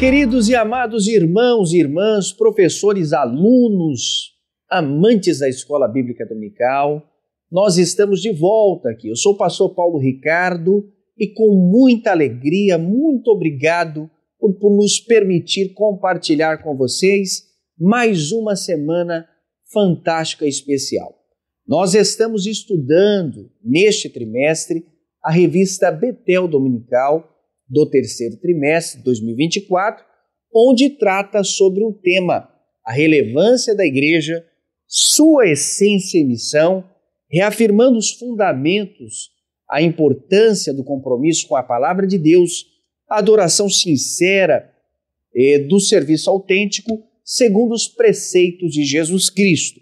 queridos e amados irmãos e irmãs, professores, alunos, amantes da Escola Bíblica Dominical, nós estamos de volta aqui. Eu sou o pastor Paulo Ricardo e com muita alegria, muito obrigado por nos permitir compartilhar com vocês mais uma semana fantástica e especial. Nós estamos estudando neste trimestre a revista Betel Dominical do terceiro trimestre de 2024, onde trata sobre o tema a relevância da igreja, sua essência e missão, reafirmando os fundamentos, a importância do compromisso com a palavra de Deus, a adoração sincera do serviço autêntico, segundo os preceitos de Jesus Cristo.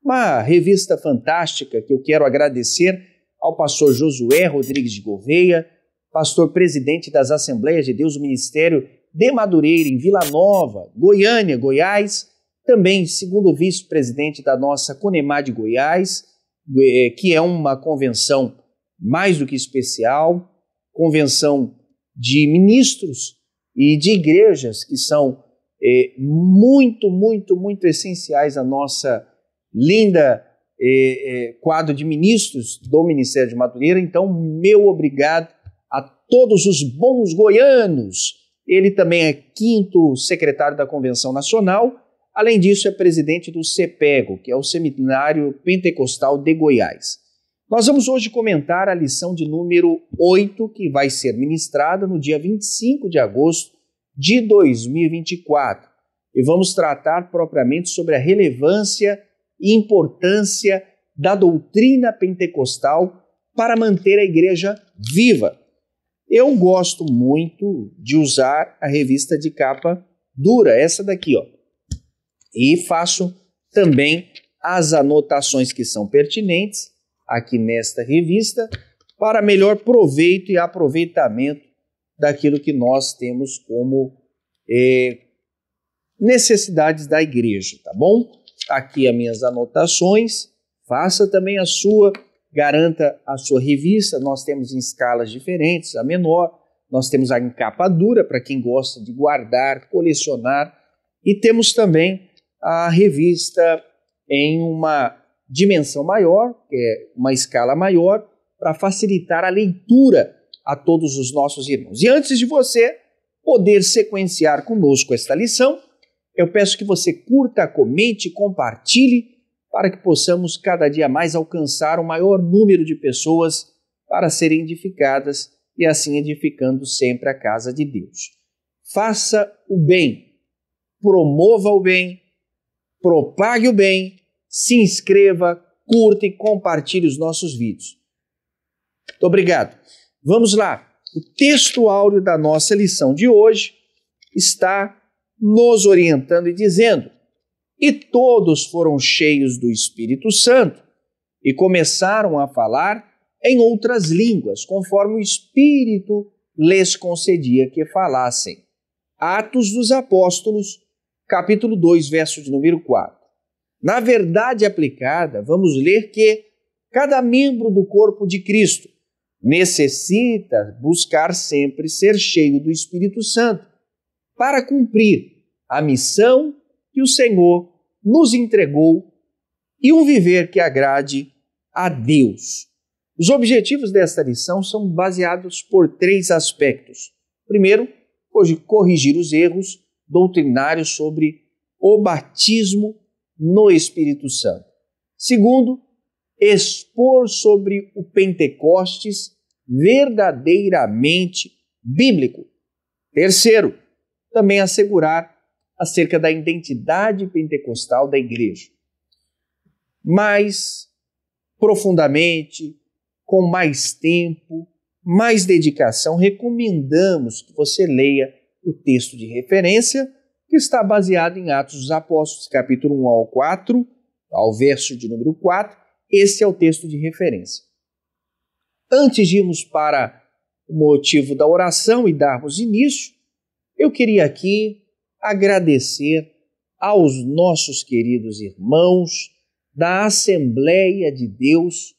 Uma revista fantástica que eu quero agradecer ao pastor Josué Rodrigues de Gouveia, pastor presidente das Assembleias de Deus do Ministério de Madureira, em Vila Nova, Goiânia, Goiás, também segundo vice-presidente da nossa Conemar de Goiás, que é uma convenção mais do que especial, convenção de ministros e de igrejas que são muito essenciais à nossa linda quadro de ministros do Ministério de Madureira. Então, meu obrigado a todos os bons goianos. Ele também é 5º secretário da Convenção Nacional, além disso é presidente do CEPEGO, que é o Seminário Pentecostal de Goiás. Nós vamos hoje comentar a lição de número 8, que vai ser ministrada no dia 25 de agosto de 2024. E vamos tratar propriamente sobre a relevância e importância da doutrina pentecostal para manter a igreja viva. Eu gosto muito de usar a revista de capa dura, essa daqui, ó. E faço também as anotações que são pertinentes aqui nesta revista para melhor proveito e aproveitamento daquilo que nós temos como necessidades da igreja, tá bom? Aqui as minhas anotações, faça também a sua. Garanta a sua revista. Nós temos em escalas diferentes, a menor, nós temos a em capa dura para quem gosta de guardar, colecionar, e temos também a revista em uma dimensão maior, que é uma escala maior, para facilitar a leitura a todos os nossos irmãos. E antes de você poder sequenciar conosco esta lição, eu peço que você curta, comente, compartilhe, para que possamos cada dia mais alcançar o maior número de pessoas para serem edificadas e assim edificando sempre a casa de Deus. Faça o bem, promova o bem, propague o bem, se inscreva, curta e compartilhe os nossos vídeos. Muito obrigado. Vamos lá. O texto áureo da nossa lição de hoje está nos orientando e dizendo: e todos foram cheios do Espírito Santo e começaram a falar em outras línguas, conforme o Espírito lhes concedia que falassem. Atos dos Apóstolos, capítulo 2, verso de número 4. Na verdade aplicada, vamos ler que cada membro do corpo de Cristo necessita buscar sempre ser cheio do Espírito Santo para cumprir a missão que o Senhor nos entregou e um viver que agrade a Deus. Os objetivos desta lição são baseados por 3 aspectos. Primeiro, corrigir os erros doutrinários sobre o batismo no Espírito Santo. Segundo, expor sobre o Pentecostes verdadeiramente bíblico. Terceiro, também assegurar acerca da identidade pentecostal da igreja. Mais profundamente, com mais tempo, mais dedicação, recomendamos que você leia o texto de referência, que está baseado em Atos dos Apóstolos, capítulo 1 ao 4, ao verso de número 4. Esse é o texto de referência. Antes de irmos para o motivo da oração e darmos início, eu queria aqui agradecer aos nossos queridos irmãos da Assembleia de Deus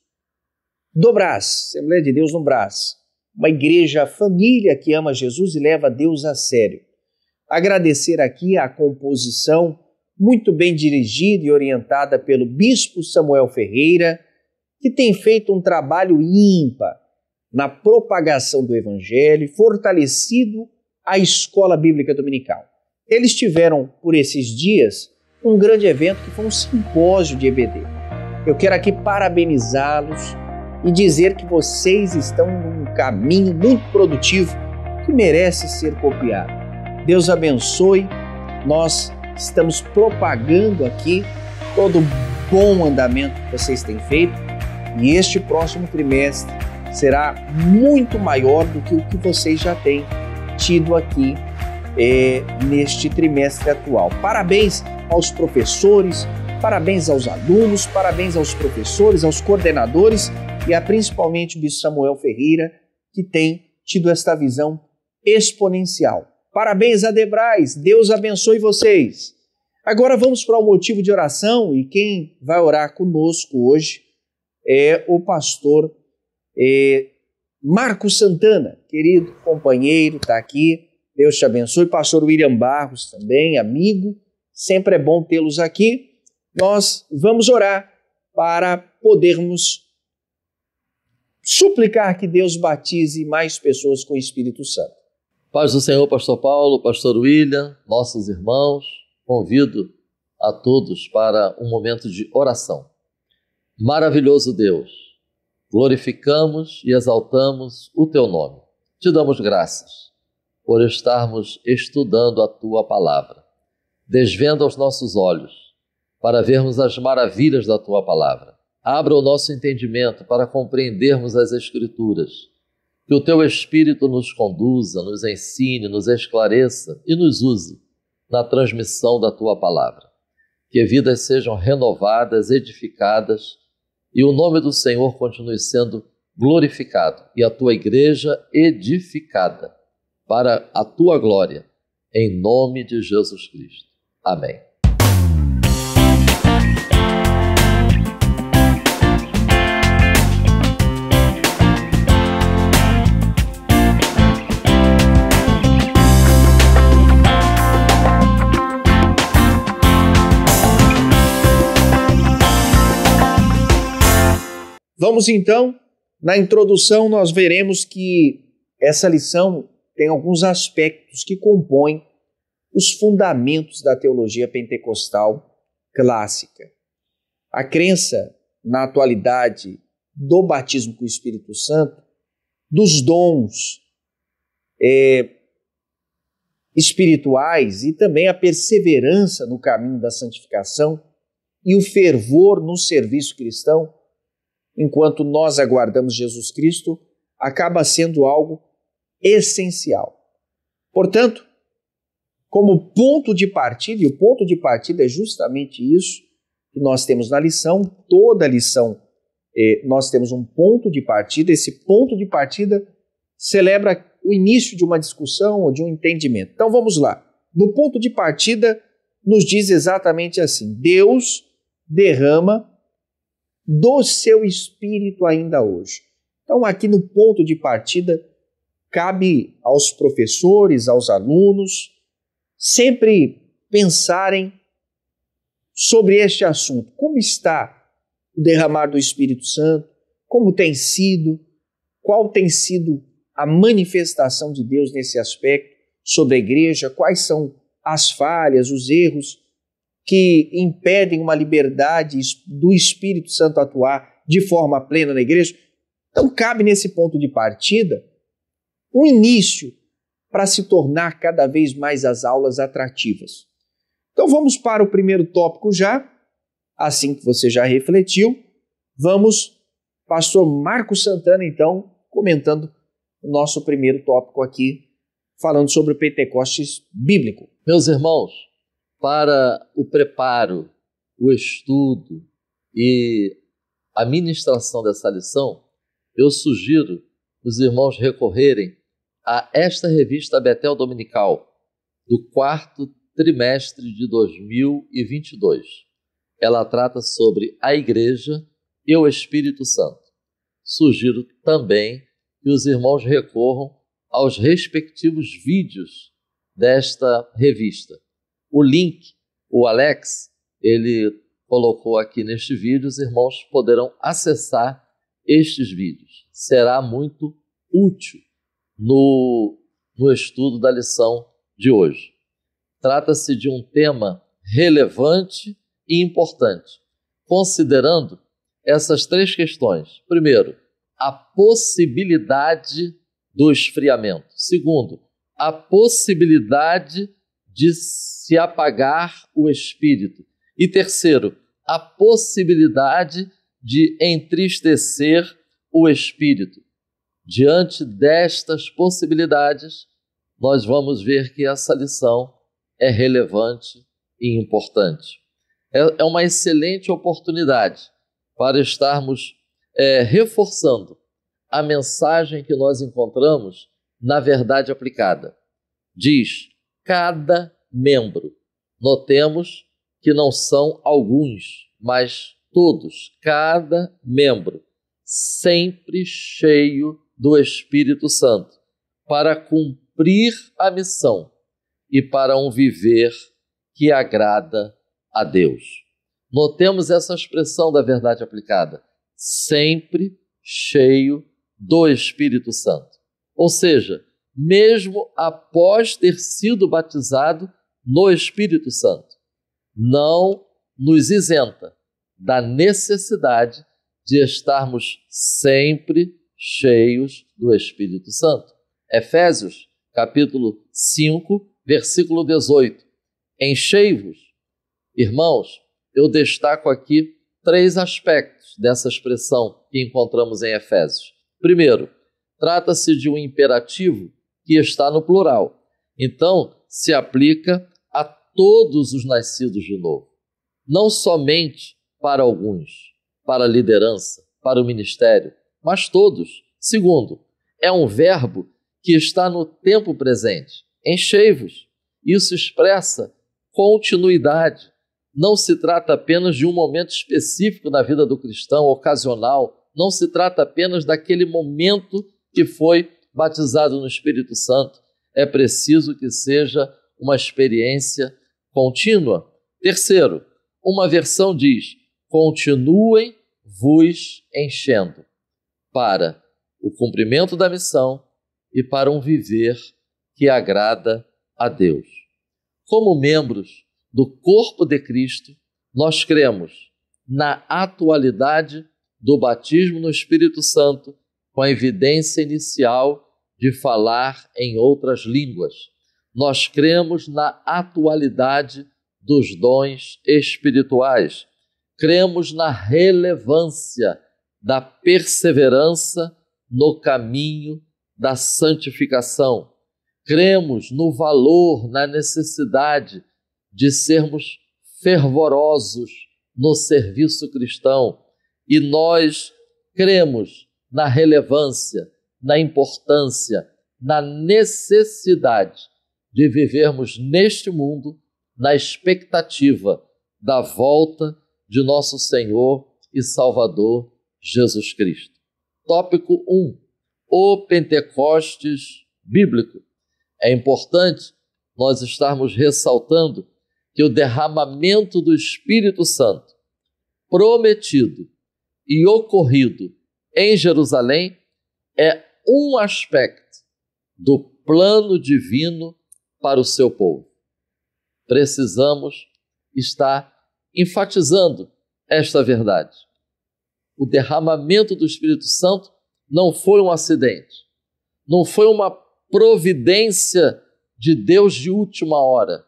do Brás, Assembleia de Deus no Brás, uma igreja família que ama Jesus e leva Deus a sério. agradecer aqui a composição muito bem dirigida e orientada pelo Bispo Samuel Ferreira, que tem feito um trabalho ímpar na propagação do Evangelho e fortalecido a Escola Bíblica Dominical. Eles tiveram, por esses dias, um grande evento que foi um simpósio de EBD. Eu quero aqui parabenizá-los e dizer que vocês estão num caminho muito produtivo que merece ser copiado. Deus abençoe, nós estamos propagando aqui todo o bom andamento que vocês têm feito e este próximo trimestre será muito maior do que o que vocês já têm tido aqui neste trimestre atual. Parabéns aos professores, parabéns aos alunos, parabéns aos professores, aos coordenadores e principalmente o Bispo Samuel Ferreira, que tem tido esta visão exponencial. Parabéns a Debrais, Deus abençoe vocês. Agora vamos para o motivo de oração e quem vai orar conosco hoje é o pastor Marcos Santana, querido companheiro, está aqui, Deus te abençoe. Pastor William Barros também, amigo, sempre é bom tê-los aqui. Nós vamos orar para podermos suplicar que Deus batize mais pessoas com o Espírito Santo. Paz do Senhor, pastor Paulo, pastor William, nossos irmãos, convido a todos para um momento de oração. Maravilhoso Deus, glorificamos e exaltamos o teu nome. Te damos graças por estarmos estudando a tua palavra. Desvenda os nossos olhos para vermos as maravilhas da tua palavra. Abra o nosso entendimento para compreendermos as Escrituras. Que o teu Espírito nos conduza, nos ensine, nos esclareça e nos use na transmissão da tua palavra. Que vidas sejam renovadas, edificadas e o nome do Senhor continue sendo glorificado e a tua igreja edificada para a tua glória, em nome de Jesus Cristo. Amém. Vamos então, na introdução nós veremos que essa lição tem alguns aspectos que compõem os fundamentos da teologia pentecostal clássica. A crença na atualidade do batismo com o Espírito Santo, dos dons espirituais e também a perseverança no caminho da santificação e o fervor no serviço cristão, enquanto nós aguardamos Jesus Cristo, acaba sendo algo essencial. Portanto, como ponto de partida, e o ponto de partida é justamente isso que nós temos na lição, toda a lição nós temos um ponto de partida, esse ponto de partida celebra o início de uma discussão ou de um entendimento. Então vamos lá. No ponto de partida nos diz exatamente assim: Deus derrama do seu Espírito ainda hoje. Então aqui no ponto de partida cabe aos professores, aos alunos, sempre pensarem sobre este assunto. Como está o derramar do Espírito Santo? Como tem sido? Qual tem sido a manifestação de Deus nesse aspecto sobre a igreja? Quais são as falhas, os erros que impedem uma liberdade do Espírito Santo atuar de forma plena na igreja? Então cabe nesse ponto de partida um início para se tornar cada vez mais as aulas atrativas. Então vamos para o primeiro tópico já, assim que você já refletiu, vamos, pastor Marcos Santana então, comentando o nosso primeiro tópico aqui, falando sobre o Pentecostes bíblico. Meus irmãos, para o preparo, o estudo e a ministração dessa lição, eu sugiro os irmãos recorrerem a esta revista Betel Dominical, do quarto trimestre de 2022. Ela trata sobre a Igreja e o Espírito Santo. Sugiro também que os irmãos recorram aos respectivos vídeos desta revista. O link, o Alex, ele colocou aqui neste vídeo, os irmãos poderão acessar estes vídeos. Será muito útil no estudo da lição de hoje. Trata-se de um tema relevante e importante, considerando essas três questões. Primeiro, a possibilidade do esfriamento. Segundo, a possibilidade de se apagar o espírito. E terceiro, a possibilidade de entristecer o espírito. Diante destas possibilidades, nós vamos ver que essa lição é relevante e importante. É uma excelente oportunidade para estarmos reforçando a mensagem que nós encontramos na verdade aplicada. Diz, cada membro. Notemos que não são alguns, mas todos, cada membro, sempre cheio do Espírito Santo, para cumprir a missão e para um viver que agrada a Deus. Notemos essa expressão da verdade aplicada, sempre cheio do Espírito Santo. Ou seja, mesmo após ter sido batizado no Espírito Santo, não nos isenta da necessidade de estarmos sempre cheios do Espírito Santo. Efésios, capítulo 5, versículo 18. Enchei-vos. Irmãos, eu destaco aqui 3 aspectos dessa expressão que encontramos em Efésios. Primeiro, trata-se de um imperativo que está no plural. Então, se aplica a todos os nascidos de novo. Não somente para alguns, para a liderança, para o ministério, mas todos. Segundo, é um verbo que está no tempo presente. Enchei-vos. Isso expressa continuidade. Não se trata apenas de um momento específico na vida do cristão, ocasional. Não se trata apenas daquele momento que foi batizado no Espírito Santo. É preciso que seja uma experiência contínua. Terceiro, uma versão diz, continuem vos enchendo para o cumprimento da missão e para um viver que agrada a Deus. Como membros do corpo de Cristo, nós cremos na atualidade do batismo no Espírito Santo com a evidência inicial de falar em outras línguas. Nós cremos na atualidade dos dons espirituais. Cremos na relevância da perseverança no caminho da santificação. Cremos no valor, na necessidade de sermos fervorosos no serviço cristão. E nós cremos na relevância, na importância, na necessidade de vivermos neste mundo na expectativa da volta de nosso Senhor e Salvador Jesus Cristo. Tópico 1. O Pentecostes bíblico. É importante nós estarmos ressaltando que o derramamento do Espírito Santo prometido e ocorrido em Jerusalém é um aspecto do plano divino para o seu povo. Precisamos estar enfatizando esta verdade. O derramamento do Espírito Santo não foi um acidente, não foi uma providência de Deus de última hora.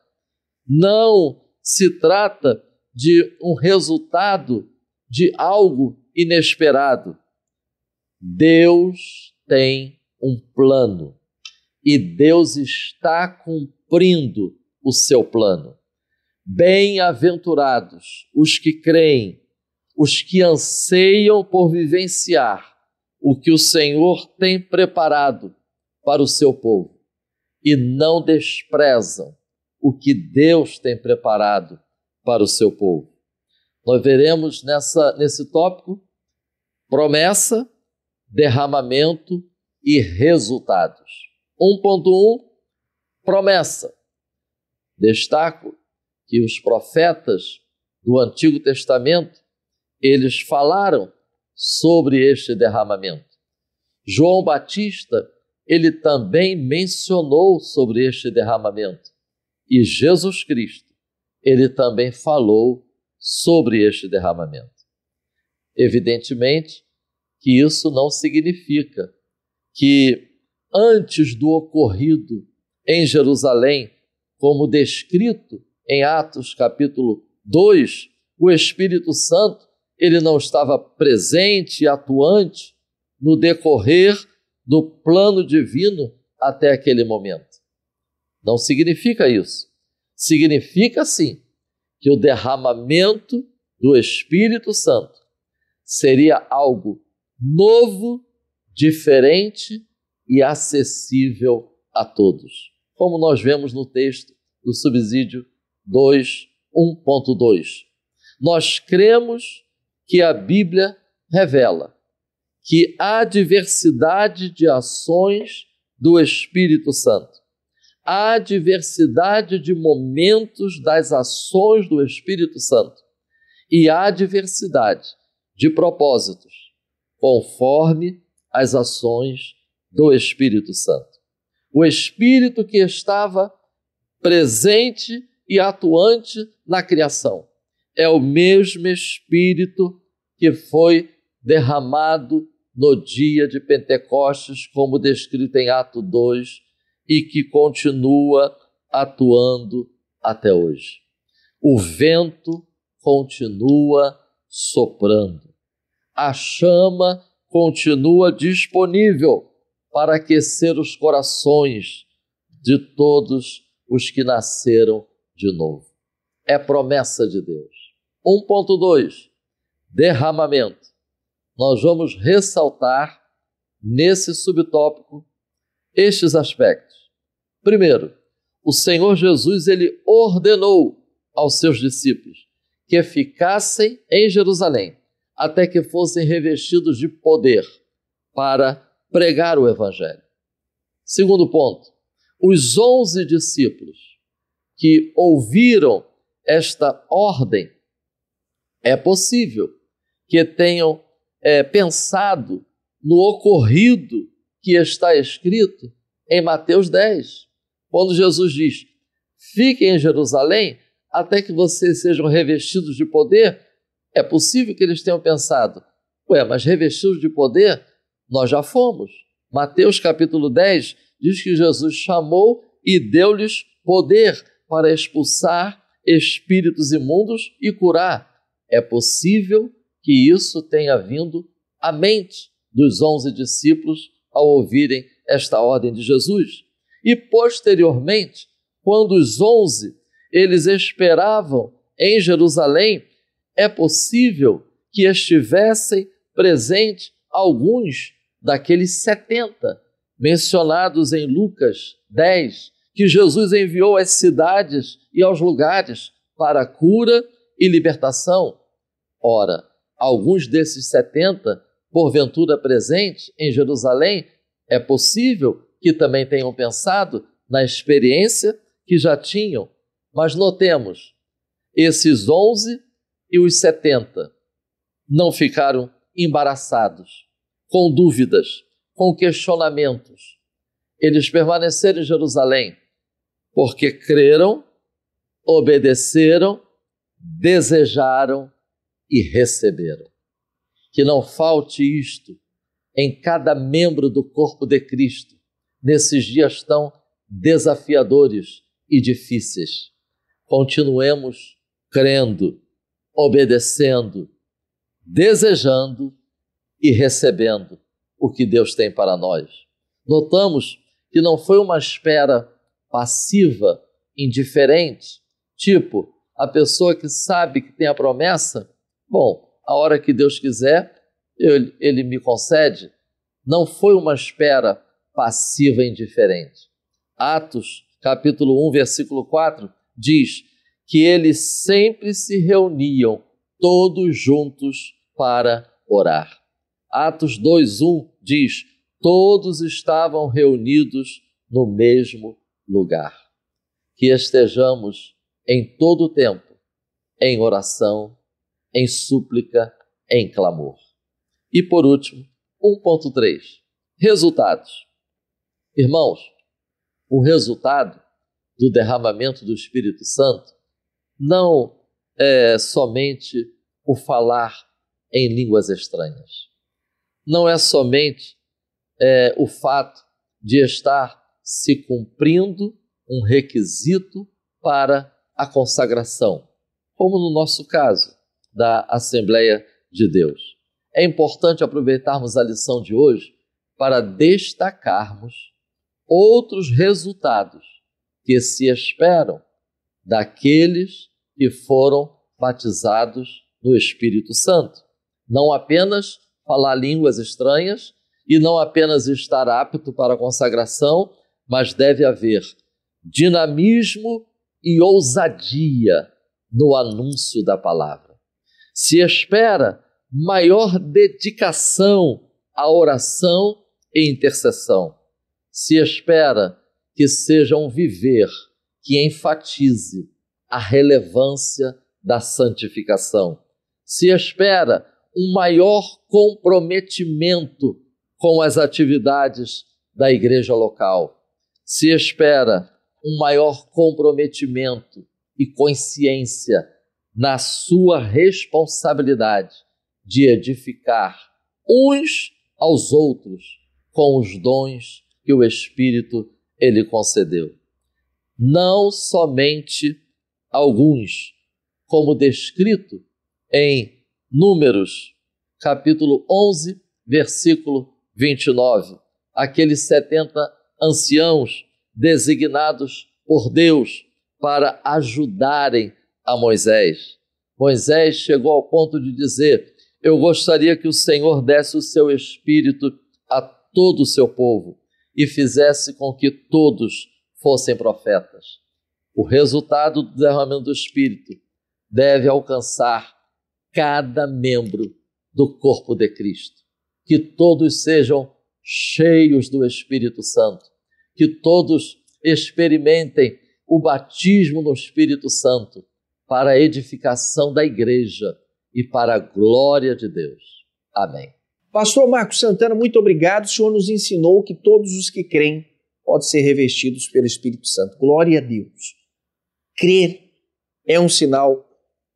Não se trata de um resultado de algo inesperado. Deus tem um plano e Deus está cumprindo o seu plano. Bem-aventurados os que creem, os que anseiam por vivenciar o que o Senhor tem preparado para o seu povo e não desprezam o que Deus tem preparado para o seu povo. Nós veremos nesse tópico promessa, derramamento e resultados. 1.1, promessa. Destaco que os profetas do Antigo Testamento, eles falaram sobre este derramamento. João Batista, ele também mencionou sobre este derramamento. E Jesus Cristo, ele também falou sobre este derramamento. Evidentemente que isso não significa que antes do ocorrido em Jerusalém, como descrito em Atos capítulo 2, o Espírito Santo ele não estava presente e atuante no decorrer do plano divino até aquele momento. Não significa isso. Significa, sim, que o derramamento do Espírito Santo seria algo novo, diferente e acessível a todos. Como nós vemos no texto do subsídio 1.2. Nós cremos que a Bíblia revela que há diversidade de ações do Espírito Santo. Há diversidade de momentos das ações do Espírito Santo. E há diversidade de propósitos, conforme as ações do Espírito Santo. O Espírito que estava presente e atuante na criação é o mesmo Espírito que foi derramado no dia de Pentecostes, como descrito em Atos 2, e que continua atuando até hoje. O vento continua soprando. A chama continua disponível para aquecer os corações de todos os que nasceram de novo. É promessa de Deus. 1.2, derramamento. Nós vamos ressaltar nesse subtópico estes aspectos. Primeiro, o Senhor Jesus ele ordenou aos seus discípulos que ficassem em Jerusalém até que fossem revestidos de poder para pregar o Evangelho. Segundo ponto, os 11 discípulos que ouviram esta ordem, é possível que tenham pensado no ocorrido que está escrito em Mateus 10, quando Jesus diz: fiquem em Jerusalém até que vocês sejam revestidos de poder. É possível que eles tenham pensado: mas revestidos de poder nós já fomos. Mateus capítulo 10 diz que Jesus chamou e deu-lhes poder para expulsar espíritos imundos e curar. É possível que isso tenha vindo à mente dos 11 discípulos ao ouvirem esta ordem de Jesus. E posteriormente, quando os 11 eles esperavam em Jerusalém, é possível que estivessem presentes alguns daqueles 70 mencionados em Lucas 10, que Jesus enviou às cidades e aos lugares para cura e libertação. Ora, alguns desses 70, porventura presentes em Jerusalém, é possível que também tenham pensado na experiência que já tinham. Mas notemos, esses 11 e os 70 não ficaram embaraçados, com dúvidas, com questionamentos. Eles permaneceram em Jerusalém porque creram, obedeceram, desejaram e receberam. Que não falte isto em cada membro do corpo de Cristo, nesses dias tão desafiadores e difíceis. Continuemos crendo, obedecendo, desejando e recebendo o que Deus tem para nós. Notamos que não foi uma espera passiva, indiferente, tipo a pessoa que sabe que tem a promessa, a hora que Deus quiser, Ele me concede. Não foi uma espera passiva e indiferente. Atos, capítulo 1, versículo 4, diz que eles sempre se reuniam, todos juntos, para orar. Atos 2:1 diz: todos estavam reunidos no mesmo lugar. que estejamos em todo o tempo em oração, em súplica, em clamor. E por último, 1.3, resultados. Irmãos, o resultado do derramamento do Espírito Santo não é somente o falar em línguas estranhas. Não é somente o fato de estar se cumprindo um requisito para a consagração, como no nosso caso, da Assembleia de Deus. É importante aproveitarmos a lição de hoje para destacarmos outros resultados que se esperam daqueles que foram batizados no Espírito Santo. Não apenas falar línguas estranhas e não apenas estar apto para a consagração, mas deve haver dinamismo e ousadia no anúncio da palavra. Se espera maior dedicação à oração e intercessão. Se espera que seja um viver que enfatize a relevância da santificação. Se espera um maior comprometimento com as atividades da igreja local. Se espera um maior comprometimento e consciência na sua responsabilidade de edificar uns aos outros com os dons que o Espírito ele concedeu. Não somente alguns, como descrito em Números, capítulo 11, versículo 29, aqueles 70 anciãos designados por Deus para ajudarem a Moisés. Moisés chegou ao ponto de dizer: eu gostaria que o Senhor desse o seu Espírito a todo o seu povo e fizesse com que todos fossem profetas. O resultado do derramamento do Espírito deve alcançar cada membro do corpo de Cristo. Que todos sejam cheios do Espírito Santo, que todos experimentem o batismo no Espírito Santo para a edificação da igreja e para a glória de Deus. Amém. Pastor Marcos Santana, muito obrigado. O Senhor nos ensinou que todos os que creem podem ser revestidos pelo Espírito Santo. Glória a Deus. Crer é um sinal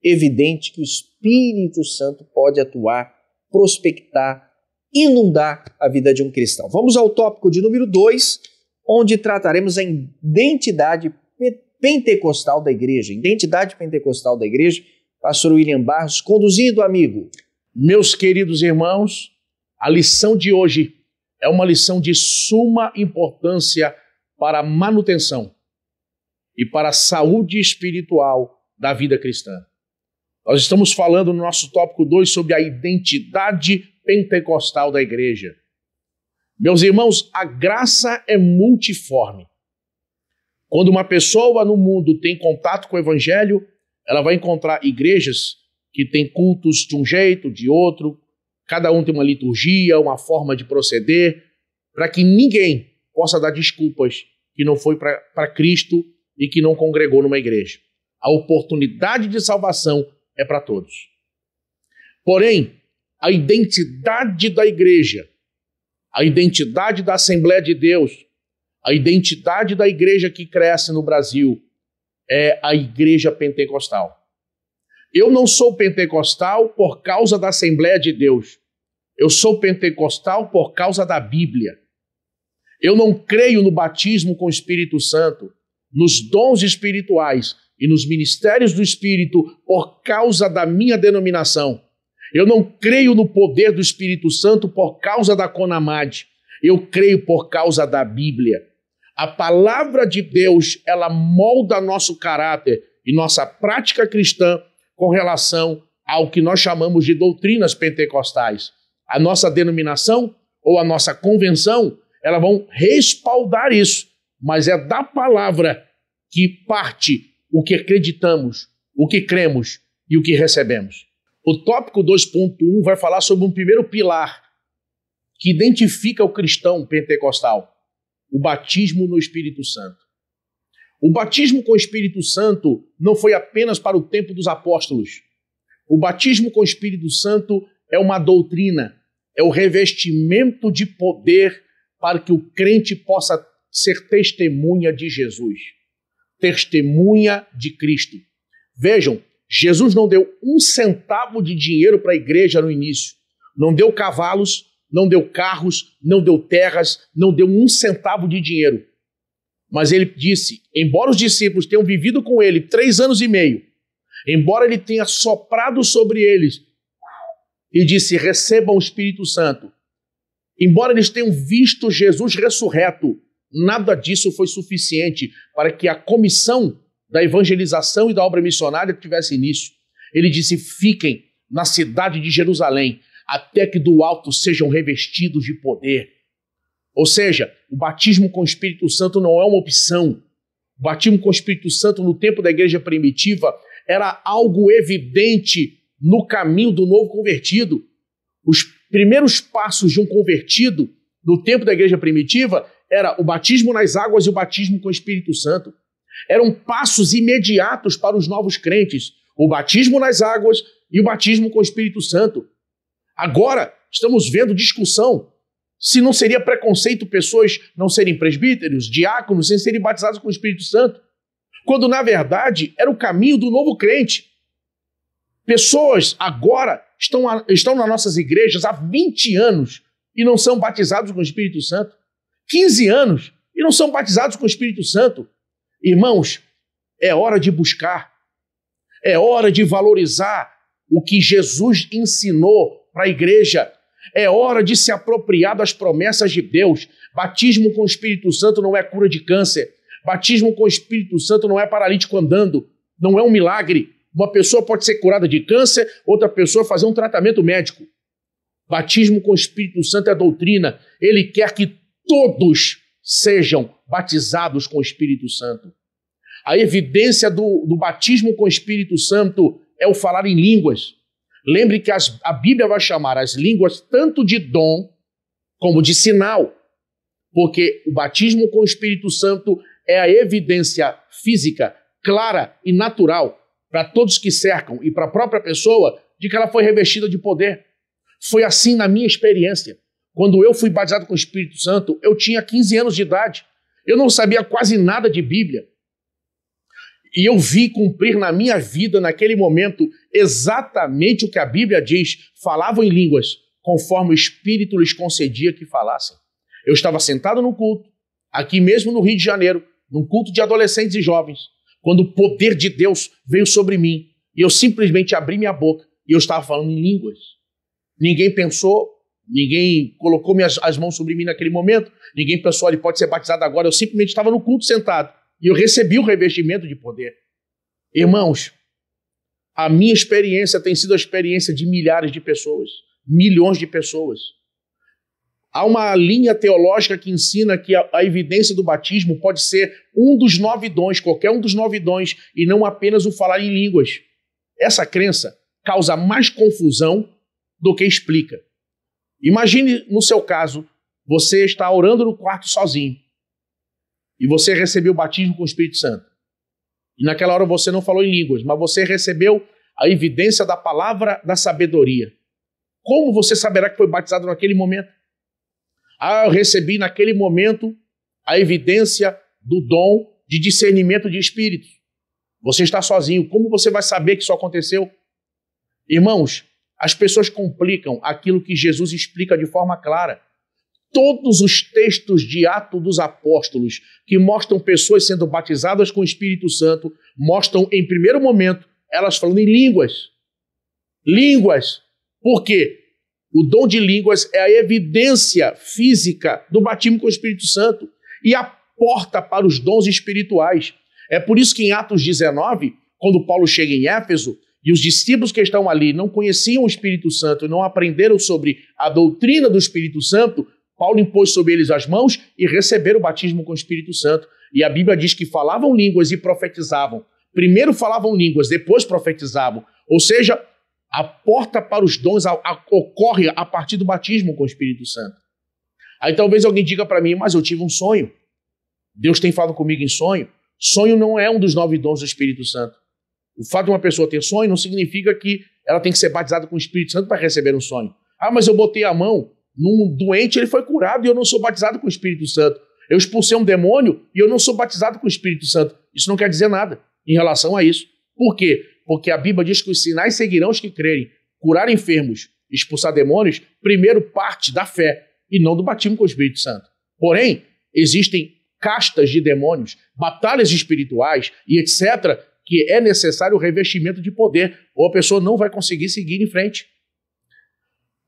evidente que o Espírito Santo pode atuar, prospectar, inundar a vida de um cristão. Vamos ao tópico de número 2, onde trataremos a identidade pentecostal da igreja. Identidade pentecostal da igreja. Pastor William Barros, conduzindo, amigo. Meus queridos irmãos, a lição de hoje é uma lição de suma importância para a manutenção e para a saúde espiritual da vida cristã. Nós estamos falando no nosso tópico 2 sobre a identidade pentecostal da igreja. Meus irmãos, a graça é multiforme. Quando uma pessoa no mundo tem contato com o evangelho, ela vai encontrar igrejas que têm cultos de um jeito, de outro, cada um tem uma liturgia, uma forma de proceder, para que ninguém possa dar desculpas que não foi para Cristo e que não congregou numa igreja. A oportunidade de salvação é para todos. Porém, a identidade da igreja, a identidade da Assembleia de Deus, a identidade da igreja que cresce no Brasil é a igreja pentecostal. Eu não sou pentecostal por causa da Assembleia de Deus. Eu sou pentecostal por causa da Bíblia. Eu não creio no batismo com o Espírito Santo, nos dons espirituais e nos ministérios do Espírito por causa da minha denominação. Eu não creio no poder do Espírito Santo por causa da Conamad. Eu creio por causa da Bíblia. A palavra de Deus, ela molda nosso caráter e nossa prática cristã com relação ao que nós chamamos de doutrinas pentecostais. A nossa denominação ou a nossa convenção, elas vão respaldar isso, mas é da palavra que parte o que acreditamos, o que cremos e o que recebemos. O tópico 2.1 vai falar sobre um primeiro pilar que identifica o cristão pentecostal, o batismo no Espírito Santo. O batismo com o Espírito Santo não foi apenas para o tempo dos apóstolos. O batismo com o Espírito Santo é uma doutrina, é o revestimento de poder para que o crente possa ser testemunha de Jesus, testemunha de Cristo. Vejam, Jesus não deu um centavo de dinheiro para a igreja no início. Não deu cavalos, não deu carros, não deu terras, não deu um centavo de dinheiro. Mas ele disse, embora os discípulos tenham vivido com ele 3 anos e meio, embora ele tenha soprado sobre eles e disse, recebam o Espírito Santo, embora eles tenham visto Jesus ressurreto, nada disso foi suficiente para que a comissão da evangelização e da obra missionária tivesse início. Ele disse, fiquem na cidade de Jerusalém, até que do alto sejam revestidos de poder. Ou seja, o batismo com o Espírito Santo não é uma opção. O batismo com o Espírito Santo no tempo da igreja primitiva era algo evidente no caminho do novo convertido. Os primeiros passos de um convertido no tempo da igreja primitiva era o batismo nas águas e o batismo com o Espírito Santo. Eram passos imediatos para os novos crentes, o batismo nas águas e o batismo com o Espírito Santo. Agora estamos vendo discussão se não seria preconceito pessoas não serem presbíteros, diáconos, sem serem batizados com o Espírito Santo, quando na verdade era o caminho do novo crente. Pessoas agora estão nas nossas igrejas há 20 anos e não são batizados com o Espírito Santo, 15 anos e não são batizados com o Espírito Santo. Irmãos, é hora de buscar, é hora de valorizar o que Jesus ensinou para a igreja. É hora de se apropriar das promessas de Deus. Batismo com o Espírito Santo não é cura de câncer. Batismo com o Espírito Santo não é paralítico andando. Não é um milagre. Uma pessoa pode ser curada de câncer, outra pessoa fazer um tratamento médico. Batismo com o Espírito Santo é doutrina. Ele quer que todos sejam batizados com o Espírito Santo. A evidência do batismo com o Espírito Santo é o falar em línguas. Lembre que a Bíblia vai chamar as línguas tanto de dom como de sinal, porque o batismo com o Espírito Santo é a evidência física, clara e natural para todos que cercam e para a própria pessoa de que ela foi revestida de poder. Foi assim na minha experiência. Quando eu fui batizado com o Espírito Santo, eu tinha 15 anos de idade. Eu não sabia quase nada de Bíblia. E eu vi cumprir na minha vida, naquele momento, exatamente o que a Bíblia diz. Falavam em línguas, conforme o Espírito lhes concedia que falassem. Eu estava sentado no culto, aqui mesmo no Rio de Janeiro, num culto de adolescentes e jovens, quando o poder de Deus veio sobre mim, e eu simplesmente abri minha boca, e eu estava falando em línguas. Ninguém pensou, ninguém colocou as mãos sobre mim naquele momento, ninguém pensou, ele pode ser batizado agora. Eu simplesmente estava no culto sentado, e eu recebi o revestimento de poder. Irmãos, a minha experiência tem sido a experiência de milhares de pessoas, milhões de pessoas. Há uma linha teológica que ensina que a evidência do batismo pode ser um dos 9 dons, qualquer um dos 9 dons, e não apenas o falar em línguas. Essa crença causa mais confusão do que explica. Imagine, no seu caso, você está orando no quarto sozinho, e você recebeu o batismo com o Espírito Santo. E naquela hora você não falou em línguas, mas você recebeu a evidência da palavra da sabedoria. Como você saberá que foi batizado naquele momento? Eu recebi naquele momento a evidência do dom de discernimento de espíritos. Você está sozinho, como você vai saber que isso aconteceu? Irmãos, as pessoas complicam aquilo que Jesus explica de forma clara. Todos os textos de Atos dos Apóstolos que mostram pessoas sendo batizadas com o Espírito Santo, mostram em primeiro momento elas falando em línguas. Línguas. Por quê? O dom de línguas é a evidência física do batismo com o Espírito Santo e a porta para os dons espirituais. É por isso que em Atos 19, quando Paulo chega em Éfeso, e os discípulos que estão ali não conheciam o Espírito Santo e não aprenderam sobre a doutrina do Espírito Santo, Paulo impôs sobre eles as mãos e receberam o batismo com o Espírito Santo. E a Bíblia diz que falavam línguas e profetizavam. Primeiro falavam línguas, depois profetizavam. Ou seja, a porta para os dons ocorre a partir do batismo com o Espírito Santo. Aí talvez alguém diga para mim, mas eu tive um sonho. Deus tem falado comigo em sonho. Sonho não é um dos 9 dons do Espírito Santo. O fato de uma pessoa ter sonho não significa que ela tem que ser batizada com o Espírito Santo para receber um sonho. Ah, mas eu botei a mão num doente, ele foi curado e eu não sou batizado com o Espírito Santo. Eu expulsei um demônio e eu não sou batizado com o Espírito Santo. Isso não quer dizer nada em relação a isso. Por quê? Porque a Bíblia diz que os sinais seguirão os que crerem. Curar enfermos, expulsar demônios, primeiro parte da fé e não do batismo com o Espírito Santo. Porém, existem castas de demônios, batalhas espirituais e etc., que é necessário o revestimento de poder, ou a pessoa não vai conseguir seguir em frente.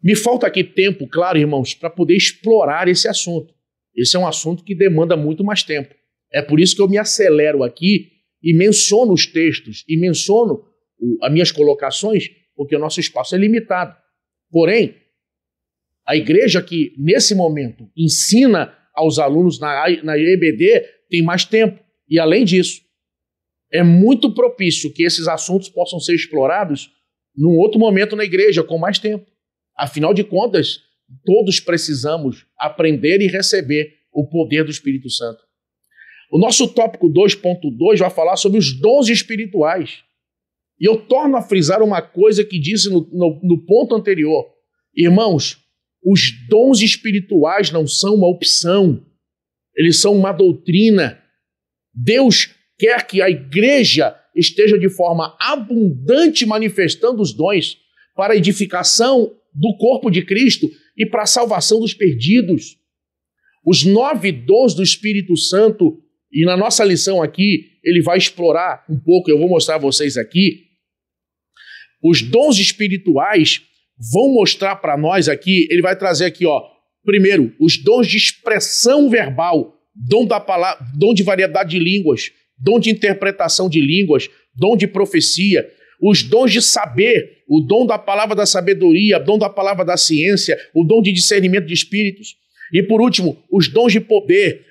Me falta aqui tempo, claro, irmãos, para poder explorar esse assunto. Esse é um assunto que demanda muito mais tempo. É por isso que eu me acelero aqui e menciono os textos, e menciono as minhas colocações, porque o nosso espaço é limitado. Porém, a igreja que, nesse momento, ensina aos alunos na EBD tem mais tempo. E, além disso, é muito propício que esses assuntos possam ser explorados num outro momento na igreja, com mais tempo. Afinal de contas, todos precisamos aprender e receber o poder do Espírito Santo. O nosso tópico 2.2 vai falar sobre os dons espirituais. E eu torno a frisar uma coisa que disse no ponto anterior. Irmãos, os dons espirituais não são uma opção. Eles são uma doutrina. Deus quer que a igreja esteja de forma abundante manifestando os dons para a edificação do corpo de Cristo e para a salvação dos perdidos. Os 9 dons do Espírito Santo, e na nossa lição aqui, ele vai explorar um pouco, eu vou mostrar a vocês aqui. Os dons espirituais vão mostrar para nós aqui, ele vai trazer aqui, primeiro, os dons de expressão verbal, dom da palavra, dom de variedade de línguas, dom de interpretação de línguas, dom de profecia, os dons de saber, o dom da palavra da sabedoria, o dom da palavra da ciência, o dom de discernimento de espíritos. E por último, os dons de poder,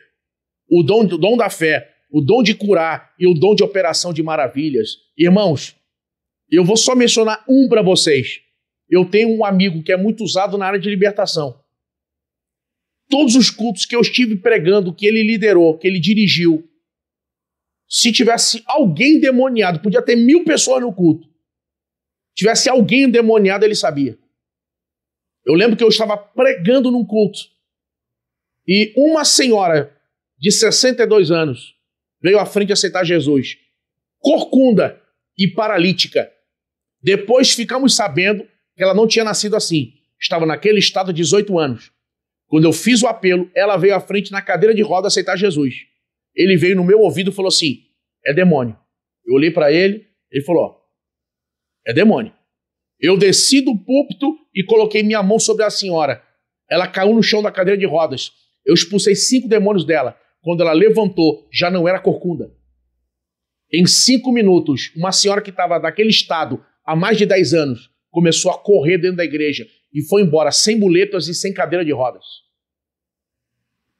o dom da fé, o dom de curar e o dom de operação de maravilhas. Irmãos, eu vou só mencionar um para vocês. Eu tenho um amigo que é muito usado na área de libertação. Todos os cultos que eu estive pregando, que ele liderou, que ele dirigiu, se tivesse alguém endemoniado, podia ter 1000 pessoas no culto, tivesse alguém endemoniado, ele sabia. Eu lembro que eu estava pregando num culto e uma senhora de 62 anos veio à frente aceitar Jesus, corcunda e paralítica. Depois ficamos sabendo que ela não tinha nascido assim, estava naquele estado de 18 anos. Quando eu fiz o apelo, ela veio à frente na cadeira de roda aceitar Jesus. Ele veio no meu ouvido e falou assim, é demônio. Eu olhei para ele, ele falou, é demônio. Eu desci do púlpito e coloquei minha mão sobre a senhora. Ela caiu no chão da cadeira de rodas. Eu expulsei 5 demônios dela. Quando ela levantou, já não era corcunda. Em 5 minutos, uma senhora que estava naquele estado há mais de 10 anos começou a correr dentro da igreja e foi embora sem muletas e sem cadeira de rodas.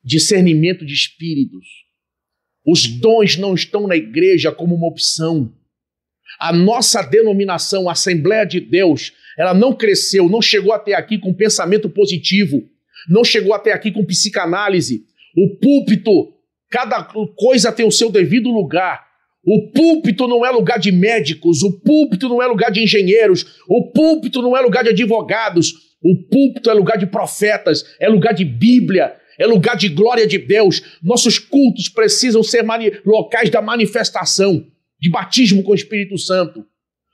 Discernimento de espíritos. Os dons não estão na igreja como uma opção. A nossa denominação, a Assembleia de Deus, ela não cresceu, não chegou até aqui com pensamento positivo, não chegou até aqui com psicanálise. O púlpito, cada coisa tem o seu devido lugar. O púlpito não é lugar de médicos, o púlpito não é lugar de engenheiros, o púlpito não é lugar de advogados, o púlpito é lugar de profetas, é lugar de Bíblia, é lugar de glória de Deus. Nossos cultos precisam ser locais da manifestação, de batismo com o Espírito Santo,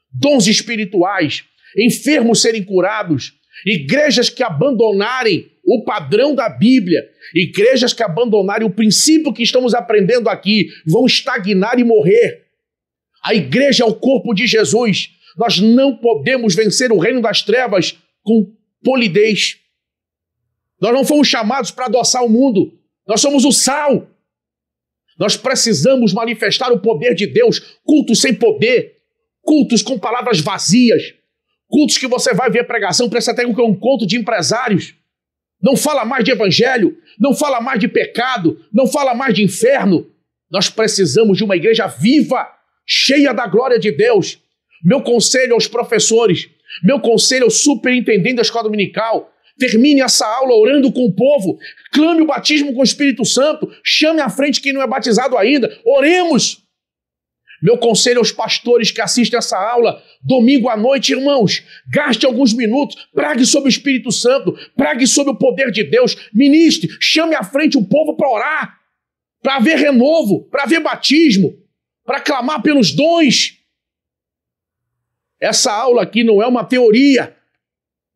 dons espirituais, enfermos serem curados, igrejas que abandonarem o padrão da Bíblia, igrejas que abandonarem o princípio que estamos aprendendo aqui, vão estagnar e morrer. A igreja é o corpo de Jesus. Nós não podemos vencer o reino das trevas com polidez. Nós não fomos chamados para adoçar o mundo. Nós somos o sal. Nós precisamos manifestar o poder de Deus. Cultos sem poder. Cultos com palavras vazias. Cultos que você vai ver pregação, parece até que é um conto de empresários. Não fala mais de evangelho. Não fala mais de pecado. Não fala mais de inferno. Nós precisamos de uma igreja viva, cheia da glória de Deus. Meu conselho aos professores, meu conselho ao superintendente da escola dominical, termine essa aula orando com o povo, clame o batismo com o Espírito Santo, chame à frente quem não é batizado ainda, oremos. Meu conselho aos pastores que assistem essa aula, domingo à noite, irmãos, gaste alguns minutos, pregue sobre o Espírito Santo, pregue sobre o poder de Deus, ministre, chame à frente o povo para orar, para haver renovo, para haver batismo, para clamar pelos dons. Essa aula aqui não é uma teoria.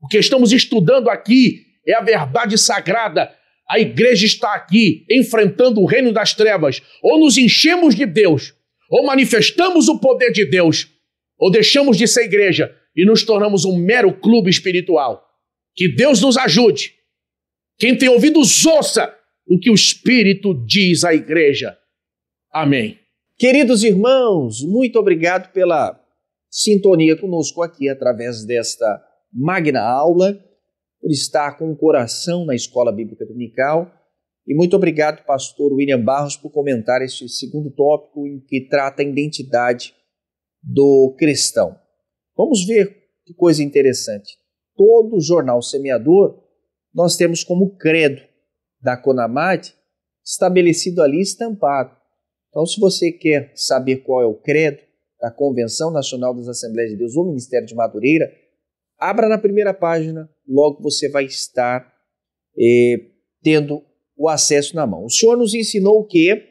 O que estamos estudando aqui é a verdade sagrada. A igreja está aqui enfrentando o reino das trevas. Ou nos enchemos de Deus, ou manifestamos o poder de Deus, ou deixamos de ser igreja e nos tornamos um mero clube espiritual. Que Deus nos ajude. Quem tem ouvidos, ouça o que o Espírito diz à igreja. Amém. Queridos irmãos, muito obrigado pela sintonia conosco aqui através desta magna aula, por estar com o coração na Escola Bíblica Dominical. E muito obrigado, pastor William Barros, por comentar este segundo tópico em que trata a identidade do cristão. Vamos ver que coisa interessante. Todo jornal semeador nós temos como credo da CONAMAD estabelecido ali, estampado. Então, se você quer saber qual é o credo da Convenção Nacional das Assembleias de Deus ou Ministério de Madureira, abra na primeira página, logo você vai estar tendo o acesso na mão. O Senhor nos ensinou que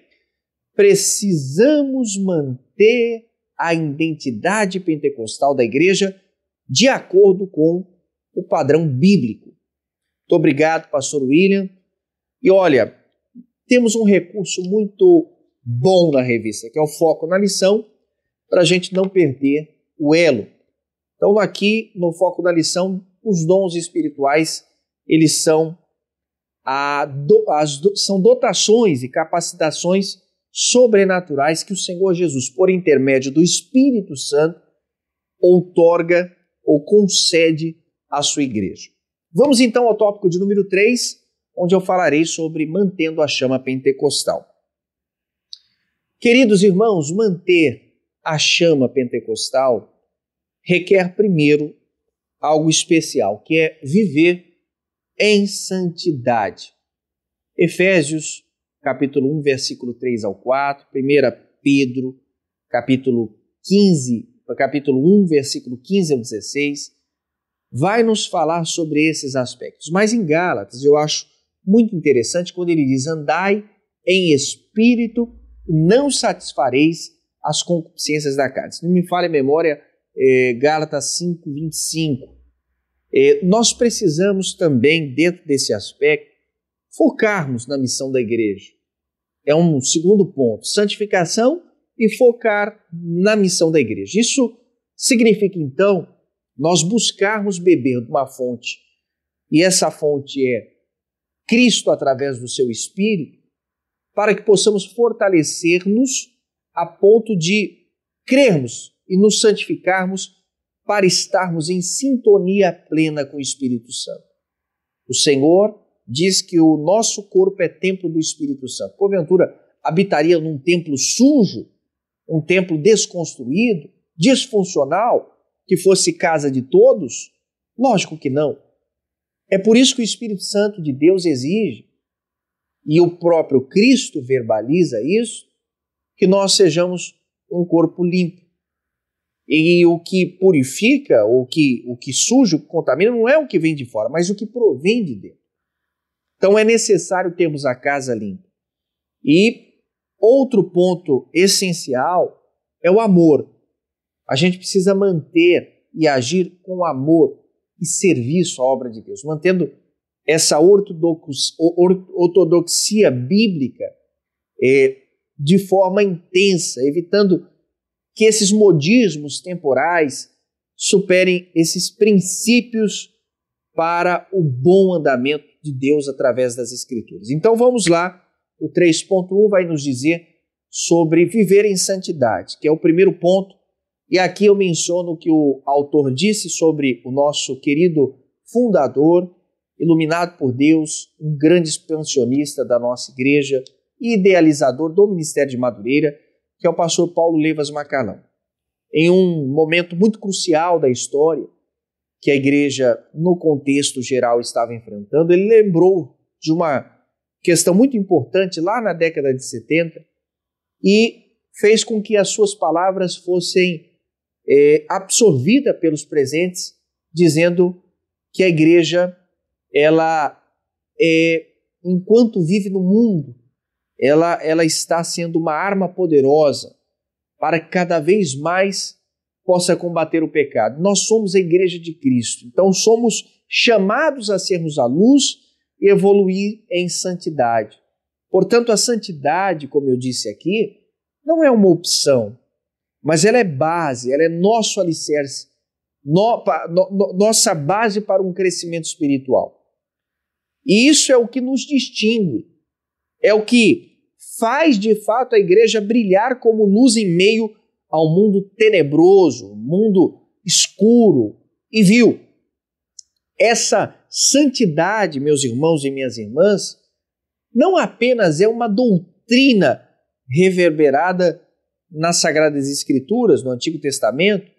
precisamos manter a identidade pentecostal da igreja de acordo com o padrão bíblico. Muito obrigado, pastor William. E olha, temos um recurso muito bom na revista, que é o Foco na Lição, para a gente não perder o elo. Então, aqui no Foco na Lição, os dons espirituais, eles são são dotações e capacitações sobrenaturais que o Senhor Jesus, por intermédio do Espírito Santo, outorga ou concede à sua igreja. Vamos então ao tópico de número 3, onde eu falarei sobre mantendo a chama pentecostal. Queridos irmãos, manter a chama pentecostal requer primeiro algo especial, que é viver em santidade. Efésios, capítulo 1, versículo 3 ao 4, 1 Pedro, capítulo 1, versículo 15 ao 16, vai nos falar sobre esses aspectos. Mas em Gálatas, eu acho muito interessante quando ele diz: andai em espírito, não satisfareis as concupiscências da carne. Se não me falha a memória, Gálatas 5, 25. Nós precisamos também, dentro desse aspecto, focarmos na missão da igreja. É um segundo ponto, santificação e focar na missão da igreja. Isso significa, então, nós buscarmos beber de uma fonte, e essa fonte é Cristo através do seu Espírito, para que possamos fortalecer-nos a ponto de crermos e nos santificarmos para estarmos em sintonia plena com o Espírito Santo. O Senhor diz que o nosso corpo é templo do Espírito Santo. Porventura, habitaria num templo sujo, um templo desconstruído, disfuncional, que fosse casa de todos? Lógico que não. É por isso que o Espírito Santo de Deus exige, e o próprio Cristo verbaliza isso, que nós sejamos um corpo limpo. E o que purifica, o que suja, o que contamina, não é o que vem de fora, mas o que provém de dentro. Então é necessário termos a casa limpa. E outro ponto essencial é o amor. A gente precisa manter e agir com amor e serviço à obra de Deus, mantendo essa ortodoxia bíblica de forma intensa, evitando que esses modismos temporais superem esses princípios para o bom andamento de Deus através das Escrituras. Então vamos lá, o 3.1 vai nos dizer sobre viver em santidade, que é o primeiro ponto, e aqui eu menciono o que o autor disse sobre o nosso querido fundador, iluminado por Deus, um grande expansionista da nossa igreja e idealizador do Ministério de Madureira, que é o pastor Paulo Levas Macalão. Em um momento muito crucial da história, que a igreja, no contexto geral, estava enfrentando, ele lembrou de uma questão muito importante lá na década de 70 e fez com que as suas palavras fossem absorvidas pelos presentes, dizendo que a igreja, ela, enquanto vive no mundo, ela está sendo uma arma poderosa para que cada vez mais possa combater o pecado. Nós somos a igreja de Cristo, então somos chamados a sermos a luz e evoluir em santidade. Portanto, a santidade, como eu disse aqui, não é uma opção, mas ela é base, ela é nosso alicerce, nossa base para um crescimento espiritual. E isso é o que nos distingue, é o que faz de fato a igreja brilhar como luz em meio ao mundo tenebroso, mundo escuro e vil. Essa santidade, meus irmãos e minhas irmãs, não apenas é uma doutrina reverberada nas Sagradas Escrituras, no Antigo Testamento,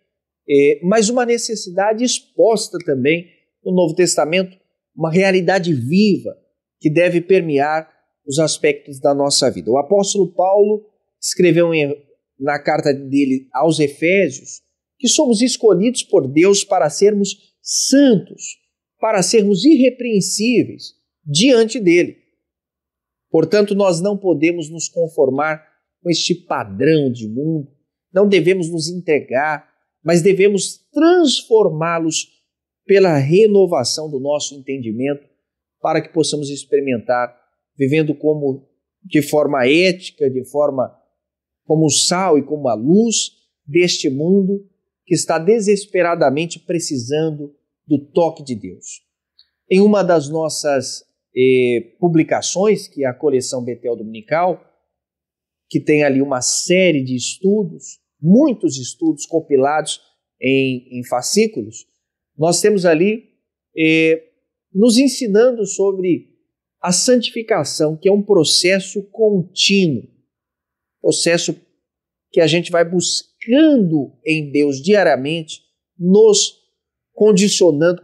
mas uma necessidade exposta também no Novo Testamento, uma realidade viva que deve permear os aspectos da nossa vida. O apóstolo Paulo escreveu na carta dele aos Efésios que somos escolhidos por Deus para sermos santos, para sermos irrepreensíveis diante dele. Portanto, nós não podemos nos conformar com este padrão de mundo, não devemos nos entregar, mas devemos transformá-los pela renovação do nosso entendimento para que possamos experimentar, vivendo de forma ética, de forma como o sal e como a luz deste mundo que está desesperadamente precisando do toque de Deus. Em uma das nossas publicações, que é a coleção Betel Dominical, que tem ali uma série de estudos, muitos estudos compilados em fascículos, nós temos ali nos ensinando sobre a santificação, que é um processo contínuo, processo que a gente vai buscando em Deus diariamente, nos condicionando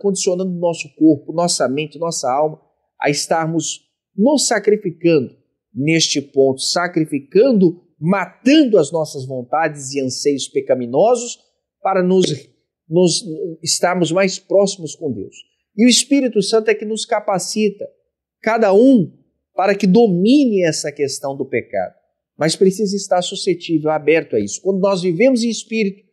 nosso corpo, nossa mente, nossa alma, a estarmos nos sacrificando neste ponto, sacrificando, matando as nossas vontades e anseios pecaminosos para nos estarmos mais próximos com Deus. E o Espírito Santo é que nos capacita, cada um, para que domine essa questão do pecado. Mas precisa estar suscetível, aberto a isso. Quando nós vivemos em espírito,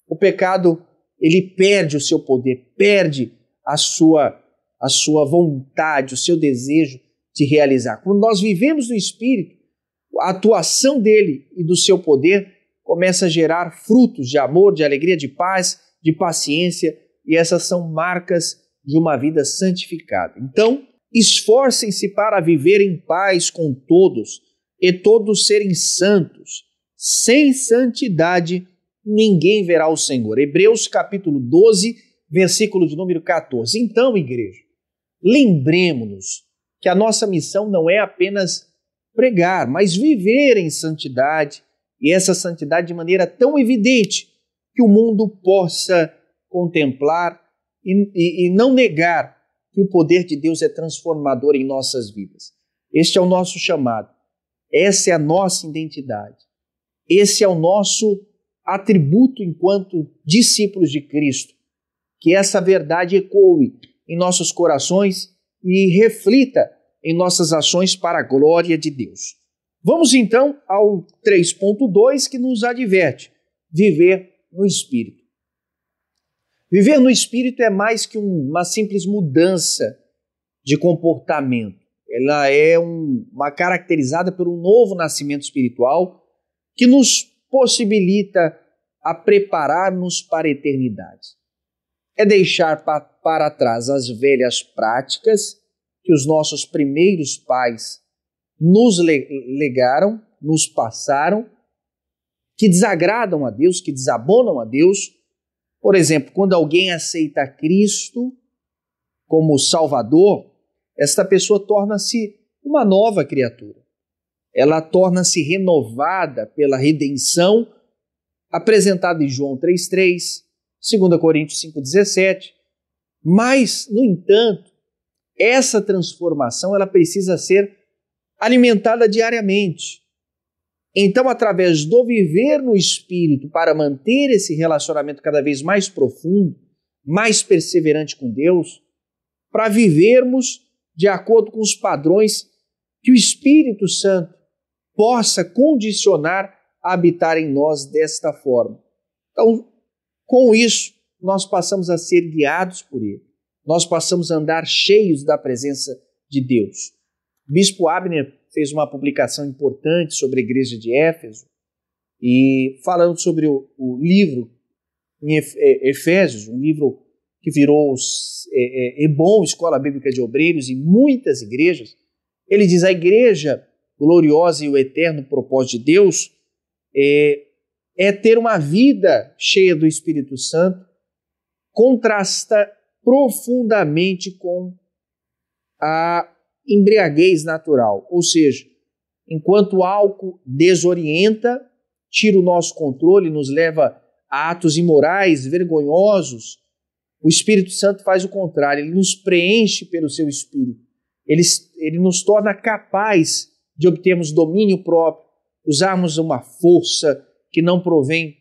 o pecado, ele perde o seu poder, perde a sua vontade, o seu desejo de realizar. Quando nós vivemos no Espírito, a atuação dele e do seu poder começa a gerar frutos de amor, de alegria, de paz, de paciência, e essas são marcas de uma vida santificada. Então, esforcem-se para viver em paz com todos e todos serem santos. Sem santidade, ninguém verá o Senhor. Hebreus capítulo 12, versículo de número 14. Então, igreja, lembremos-nos que a nossa missão não é apenas pregar, mas viver em santidade, e essa santidade de maneira tão evidente que o mundo possa contemplar e não negar que o poder de Deus é transformador em nossas vidas. Este é o nosso chamado, essa é a nossa identidade, esse é o nosso atributo enquanto discípulos de Cristo, que essa verdade ecoe em nossos corações e reflita em nossas ações para a glória de Deus. Vamos então ao 3.2 que nos adverte: viver no Espírito. Viver no Espírito é mais que uma simples mudança de comportamento. Ela é uma caracterizada por um novo nascimento espiritual que nos possibilita a preparar-nos para a eternidade. É deixar para trás as velhas práticas que os nossos primeiros pais nos legaram, nos passaram, que desagradam a Deus, que desabonam a Deus. Por exemplo, quando alguém aceita Cristo como Salvador, esta pessoa torna-se uma nova criatura. Ela torna-se renovada pela redenção apresentada em João 3,3, 2 Coríntios 5,17. Mas, no entanto, essa transformação ela precisa ser alimentada diariamente. Então, através do viver no Espírito, para manter esse relacionamento cada vez mais profundo, mais perseverante com Deus, para vivermos de acordo com os padrões que o Espírito Santo possa condicionar a habitar em nós desta forma. Então, com isso, nós passamos a ser guiados por Ele. Nós passamos a andar cheios da presença de Deus. O Bispo Abner fez uma publicação importante sobre a igreja de Éfeso e falando sobre o livro em Efésios, um livro que virou Ebom, Escola Bíblica de Obreiros, em muitas igrejas. Ele diz: a igreja gloriosa e o eterno propósito de Deus é ter uma vida cheia do Espírito Santo, contrasta profundamente com a embriaguez natural, ou seja, enquanto o álcool desorienta, tira o nosso controle, nos leva a atos imorais, vergonhosos, o Espírito Santo faz o contrário, ele nos preenche pelo seu Espírito, ele nos torna capaz de obtermos domínio próprio, usarmos uma força que não provém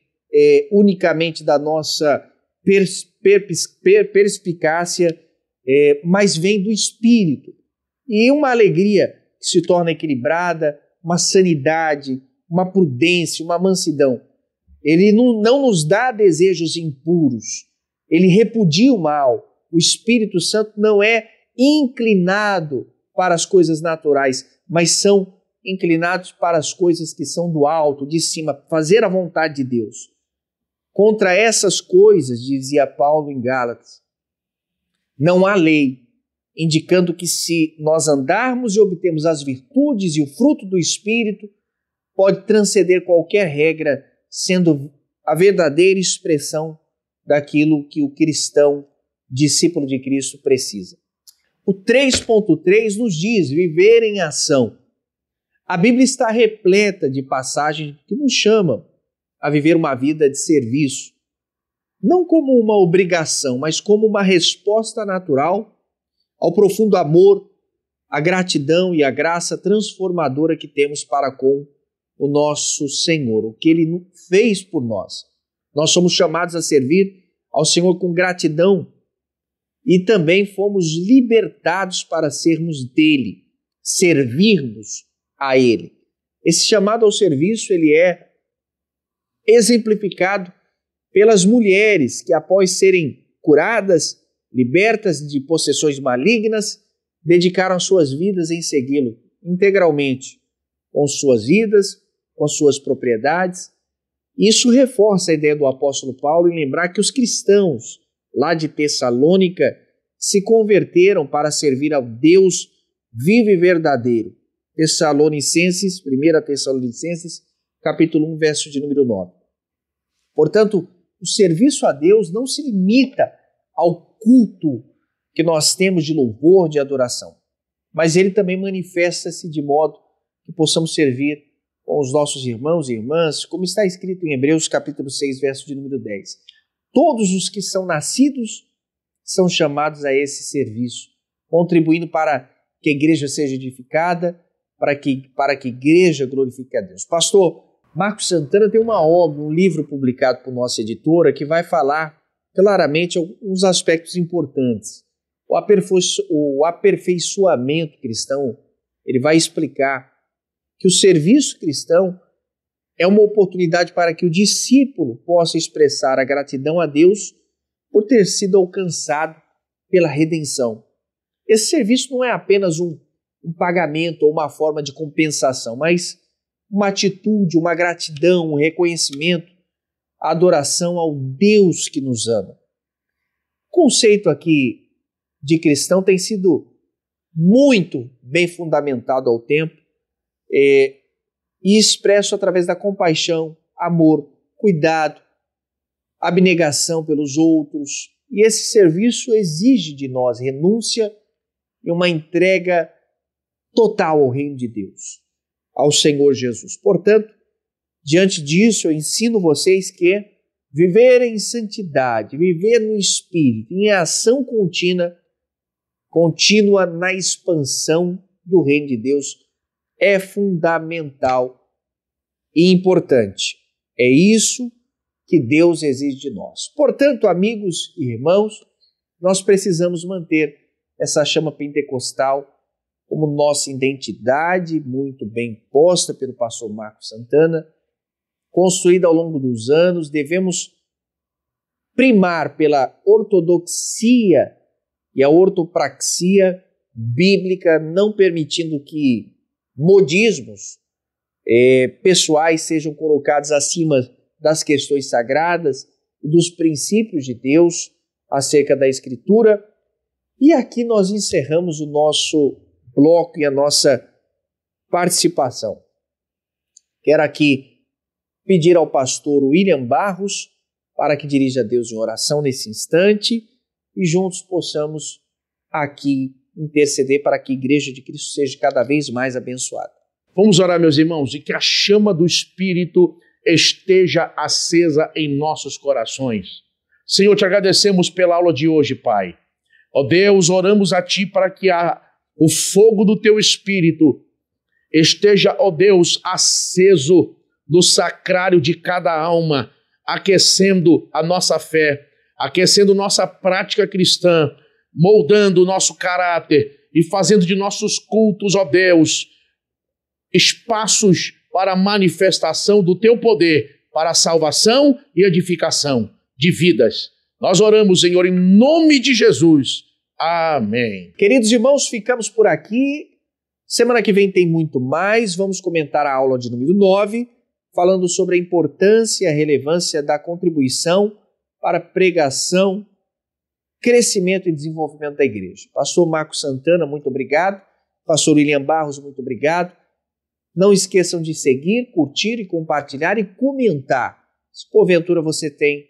unicamente da nossa perspicácia, mas vem do Espírito. E uma alegria que se torna equilibrada, uma sanidade, uma prudência, uma mansidão. Ele não nos dá desejos impuros, ele repudia o mal. O Espírito Santo não é inclinado para as coisas naturais, mas são inclinados para as coisas que são do alto, de cima, fazer a vontade de Deus. Contra essas coisas, dizia Paulo em Gálatas, não há lei, indicando que se nós andarmos e obtermos as virtudes e o fruto do Espírito, pode transcender qualquer regra, sendo a verdadeira expressão daquilo que o cristão, discípulo de Cristo, precisa. O 3.3 nos diz viver em ação. A Bíblia está repleta de passagens que nos chamam a viver uma vida de serviço, não como uma obrigação, mas como uma resposta natural ao profundo amor, a gratidão e a graça transformadora que temos para com o nosso Senhor, o que Ele fez por nós. Nós somos chamados a servir ao Senhor com gratidão e também fomos libertados para sermos dele, servirmos a Ele. Esse chamado ao serviço, ele é exemplificado pelas mulheres que, após serem curadas, libertas de possessões malignas, dedicaram suas vidas em segui-lo integralmente, com suas vidas, com suas propriedades. Isso reforça a ideia do apóstolo Paulo em lembrar que os cristãos lá de Tessalônica se converteram para servir ao Deus vivo e verdadeiro. 1 Tessalonicenses, capítulo 1, verso de número 9. Portanto, o serviço a Deus não se limita ao culto que nós temos de louvor, de adoração, mas ele também manifesta-se de modo que possamos servir com os nossos irmãos e irmãs, como está escrito em Hebreus capítulo 6, verso de número 10. Todos os que são nascidos são chamados a esse serviço, contribuindo para que a igreja seja edificada, para que a igreja glorifique a Deus. Pastor Marcos Santana tem uma obra, um livro publicado por nossa editora, que vai falar claramente alguns aspectos importantes. O aperfeiçoamento cristão, ele vai explicar que o serviço cristão é uma oportunidade para que o discípulo possa expressar a gratidão a Deus por ter sido alcançado pela redenção. Esse serviço não é apenas um pagamento ou uma forma de compensação, mas uma atitude, uma gratidão, um reconhecimento, a adoração ao Deus que nos ama. O conceito aqui de cristão tem sido muito bem fundamentado ao tempo e expresso através da compaixão, amor, cuidado, abnegação pelos outros. E esse serviço exige de nós renúncia e uma entrega total ao reino de Deus, ao Senhor Jesus. Portanto, diante disso, eu ensino vocês que viver em santidade, viver no Espírito, em ação contínua na expansão do reino de Deus é fundamental e importante. É isso que Deus exige de nós. Portanto, amigos e irmãos, nós precisamos manter essa chama pentecostal como nossa identidade, muito bem posta pelo pastor Marcos Santana, construída ao longo dos anos. Devemos primar pela ortodoxia e a ortopraxia bíblica, não permitindo que modismos pessoais sejam colocados acima das questões sagradas e dos princípios de Deus acerca da Escritura. E aqui nós encerramos o nosso bloco e a nossa participação. Quero aqui pedir ao pastor William Barros para que dirija a Deus em oração nesse instante e juntos possamos aqui interceder para que a Igreja de Cristo seja cada vez mais abençoada. Vamos orar, meus irmãos, e que a chama do Espírito esteja acesa em nossos corações. Senhor, te agradecemos pela aula de hoje, Pai. Ó Deus, oramos a Ti para que o fogo do Teu Espírito esteja, ó Deus, aceso no sacrário de cada alma, aquecendo a nossa fé, aquecendo nossa prática cristã, moldando o nosso caráter e fazendo de nossos cultos, ó Deus, espaços para a manifestação do Teu poder, para a salvação e edificação de vidas. Nós oramos, Senhor, em nome de Jesus. Amém. Queridos irmãos, ficamos por aqui. Semana que vem tem muito mais. Vamos comentar a aula de número 9, falando sobre a importância e a relevância da contribuição para a pregação, crescimento e desenvolvimento da igreja. Pastor Marcos Santana, muito obrigado. Pastor William Barros, muito obrigado. Não esqueçam de seguir, curtir e compartilhar e comentar. Se porventura você tem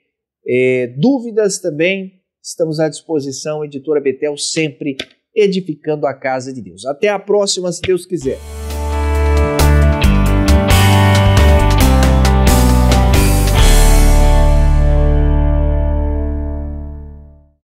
dúvidas também, estamos à disposição. Editora Betel, sempre edificando a casa de Deus. Até a próxima, se Deus quiser.